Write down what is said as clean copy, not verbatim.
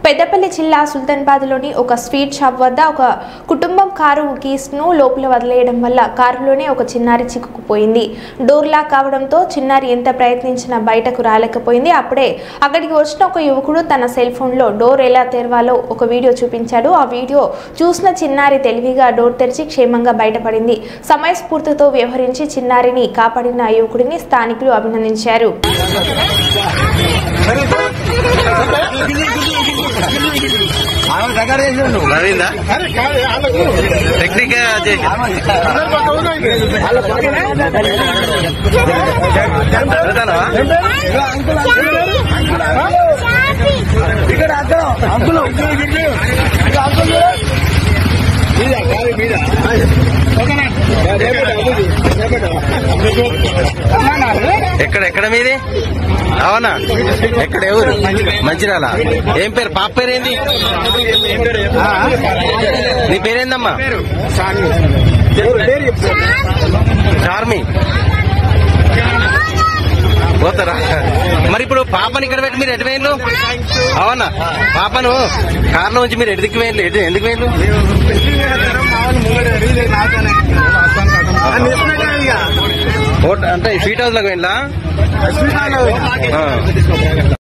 పెద్దపల్లి జిల్లా సుల్తానాబాద్లోని ఒక sweet shop వద్ద ఒక కుటుంబం కారు కీస్ను లోపల వదిలేయడం వల్ల కారులోనే ఒక చిన్నారి చిక్కుకుపోయింది. డోర్ లాక్ కావడంతో చిన్నారి ఎంత ప్రయత్నించినా బయటకు రాలేకపోయింది. అప్పుడే అక్కడికి వచ్చిన ఒక యువకుడు తన సెల్ ఫోన్లో డోర్ ఎలా తెరవాలో ఒక వీడియో చూపించాడు. ఆ వీడియో చూసిన చిన్నారి తెలివిగా డోర్ తెరిచి క్షేమంగా బయటపడింది. సమయస్ఫూర్తితో వ్యవహరించి చిన్నారిని కాపాడిన యువకుడిని స్థానికులు అభినందించారు. ఎక్కడ మీది? అవునా? ఎక్కడ ఎవరు? మంచిర్యాల. ఏం పేరు? పాప పేరేంది? నీ పేరేందమ్మా? చార్మి. పోతారా? మరి ఇప్పుడు పాపని ఇక్కడ పెట్టి మీరు ఎటు వేయండు? అవునా? పాపను కార్లో ఉంచి మీరు ఎందుకు వేయండి? ఎందుకు వేయండు? అంటే స్వీట్ హౌస్ లోకి వెళ్ళా?